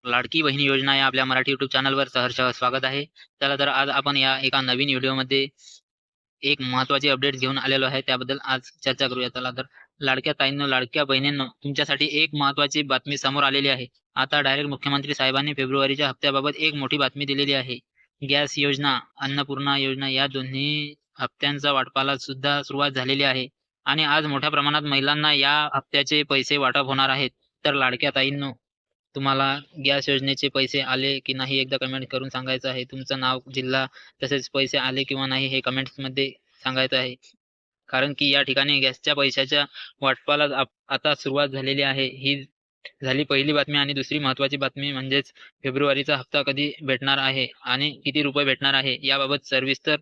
लाडकी बहीण योजना या आपल्या मराठी YouTube चॅनलवर सहर्ष स्वागत आहे. चला तर आज आपण या एका नवीन व्हिडिओमध्ये एक महत्त्वाची अपडेट घेऊन आलेलो आहे. त्याबद्दल आज चर्चा करूया. चला तर लाडक्या ताईंनो, लाडक्या बहिणींनो, तुमच्यासाठी एक महत्त्वाची बातमी समोर आलेली आहे. आता डायरेक्ट मुख्यमंत्री साहेबांनी फेब्रुवारीच्या हप्त्याबाबत एक मोठी बातमी दिलेली आहे. गॅस योजना, अन्नपूर्णा योजना या दोन्ही हप्त्यांचा वाटपाला सुद्धा सुरुवात झालेली आहे आणि आज मोठ्या प्रमाणात महिलांना या हप्त्याचे पैसे वाटप होणार आहेत. तर लाडक्या ताईंनो, तुम्हाला गॅस योजनेचे पैसे आले की नाही एकदा कमेंट करून सांगायचं आहे. तुमचं नाव, जिल्हा तसेच पैसे आले किंवा नाही हे कमेंट्समध्ये सांगायचं आहे. कारण की या ठिकाणी गॅसच्या पैशाच्या वाटपाला आता सुरुवात झालेली आहे. ही झाली पहिली बातमी आणि दुसरी महत्त्वाची बातमी म्हणजेच फेब्रुवारीचा हप्ता कधी भेटणार आहे आणि किती रुपये भेटणार आहे याबाबत सविस्तर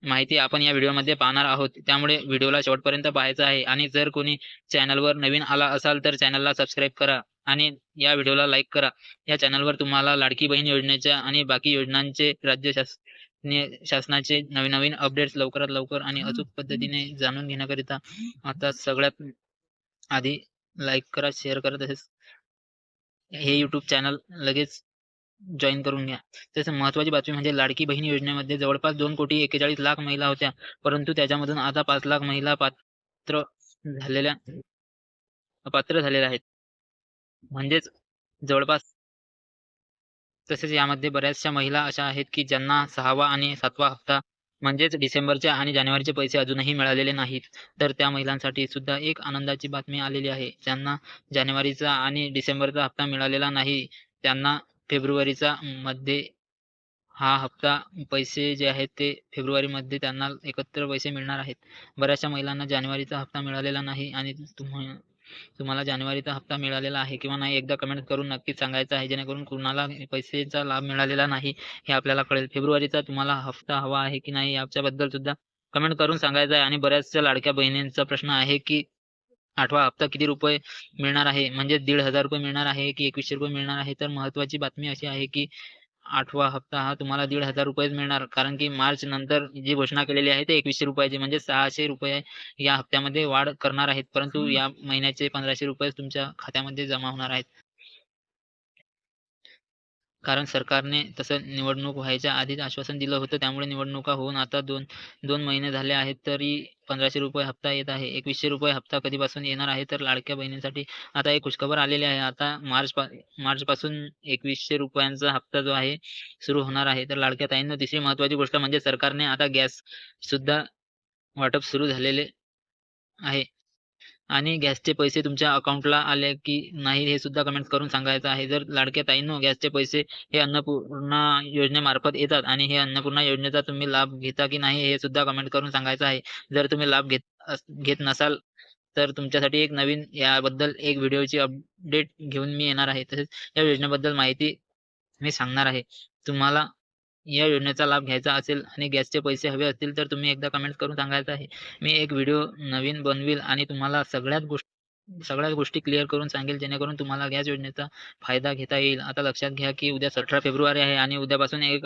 माहिती आपण या व्हिडिओमध्ये पाहणार आहोत. त्यामुळे व्हिडिओला शेवटपर्यंत पाहायचं आहे आणि जर कोणी चॅनलवर नवीन आला असाल तर चॅनलला सबस्क्राईब करा आणि या व्हिडिओला लाईक करा. या चॅनलवर तुम्हाला लाडकी बहीण योजनेच्या आणि बाकी योजनांचे शासनाचे नवीन-नवीन अपडेट्स लवकरात लवकर आणि अचूक पद्धतीने जाणून घेण्याकरिता आता सगळ्यात आधी लाईक करा, शेअर करा तसेच हे YouTube चॅनल लगेच जॉइन करून घ्या. तसं महत्त्वाची बातमी म्हणजे लाडकी बहीण योजनेमध्ये जवळपास 2,41,00,000 महिला होत्या. परंतु त्याच्यामधून आता 5,00,000 महिला पात्र झालेल्या अपात्र झालेल्या आहेत. म्हणजेच जवळपास तसेच यामध्ये बऱ्याचशा महिला अशा आहेत, की ज्यांना 6वा आणि 7वा हप्ता म्हणजेच डिसेंबरच्या आणि जानेवारीचे पैसे अजूनही मिळालेले नाहीत. तर त्या महिलांसाठी सुद्धा एक आनंदाची बातमी आलेली आहे. ज्यांना जानेवारीचा आणि डिसेंबरचा हप्ता मिळालेला नाही, त्यांना फेब्रुवारीचा मध्ये हा हप्ता पैसे जे आहेत ते फेब्रुवारीमध्ये त्यांना एकत्र पैसे मिळणार आहेत. बऱ्याचशा महिलांना जानेवारीचा हप्ता मिळालेला नाही आणि तुम्हाला जानेवारीचा हप्ता मिळालेला आहे किंवा नाही एकदा कमेंट करून नक्कीच सांगायचं आहे, जेणेकरून कुणाला पैसेचा लाभ मिळालेला नाही हे आपल्याला कळेल. फेब्रुवारीचा तुम्हाला हप्ता हवा आहे की नाही याच्याबद्दल सुद्धा कमेंट करून सांगायचं आहे आणि बऱ्याचशा लाडक्या बहिणींचा प्रश्न आहे की 8वा हप्ता किती रुपये मिळणार आहे? म्हणजे ₹1,500 मिळणार आहे की ₹2,100 मिळणार आहे? तर महत्त्वाची बातमी अशी आहे की 8वा हप्ता हा तुम्हाला ₹1,500 मिळणार. कारण की मार्च नंतर जी घोषणा केलेली आहे ते ₹2,100 ची म्हणजे ₹600 या हप्त्यामध्ये वाढ करणार आहेत. परंतु या महिन्याचे ₹1,500 तुमच्या खात्यामध्ये जमा होणार आहेत. कारण सरकारने तसं निवडणूक व्हायच्या आधीच आश्वासन दिलं होतं. त्यामुळे निवडणुका होऊन आता 2 महिने झाले आहेत, तरी ₹1,500 हप्ता येत आहे. ₹2,100 हप्ता कधीपासून येणार आहे, तर लाडक्या बहिणींसाठी आता एक खुशखबर आलेली आहे. आता मार्चपासून ₹2,100 हप्ता जो आहे सुरू होणार आहे. तर लाडक्या ताईंनो, तिसरी महत्त्वाची गोष्ट म्हणजे सरकारने आता गॅससुद्धा वाटप सुरू झालेले आहे. आणि गॅसचे पैसे तुमच्या अकाउंटला आले की नाही हे सुद्धा कमेंट्स करून सांगायचं आहे. जर लाडक्या ताईंनो, गॅसचे पैसे हे अन्नपूर्णा योजनेमार्फत येतात आणि हे अन्नपूर्णा योजनेचा तुम्ही लाभ घेता की नाही हे सुद्धा कमेंट करून सांगायचं आहे. जर तुम्ही लाभ घेत नसाल तर तुमच्यासाठी एक नवीन याबद्दल एक व्हिडिओची अपडेट घेऊन मी येणार आहे. तसेच या योजनेबद्दल माहिती मी सांगणार आहे. तुम्हाला या योजनेचा लाभ घ्यायचा असेल आणि गॅसचे पैसे हवे असतील तर तुम्ही एकदा कमेंट करून सांगायचं आहे. मी एक व्हिडिओ नवीन बनवील आणि तुम्हाला सगळ्याच गोष्टी क्लिअर करून सांगेल, जेणेकरून तुम्हाला गॅस योजनेचा फायदा घेता येईल. आता लक्षात घ्या, की उद्या 18 फेब्रुवारी आहे आणि उद्यापासून एक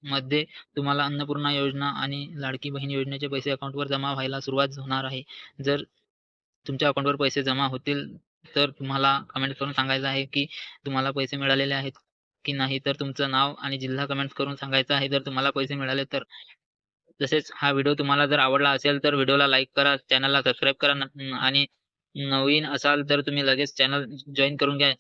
मध्ये तुम्हाला अन्नपूर्णा योजना आणि लाडकी बहीण योजनेचे पैसे अकाउंटवर जमा व्हायला सुरुवात होणार आहे. जर तुमच्या अकाउंटवर पैसे जमा होतील, तर तुम्हाला कमेंट करून सांगायचं आहे, की तुम्हाला पैसे मिळालेले आहेत की नाही. तर तुमचं नाव आणि जिल्हा कमेंट्स करून सांगायचं आहे, जर तुम्हाला पैसे मिळाले तर. तसेच हा व्हिडिओ तुम्हाला जर आवडला असेल, तर व्हिडिओला लाईक करा, चॅनलला सबस्क्राईब करा आणि नवीन असाल तर तुम्ही लगेच चॅनल जॉइन करून घ्या.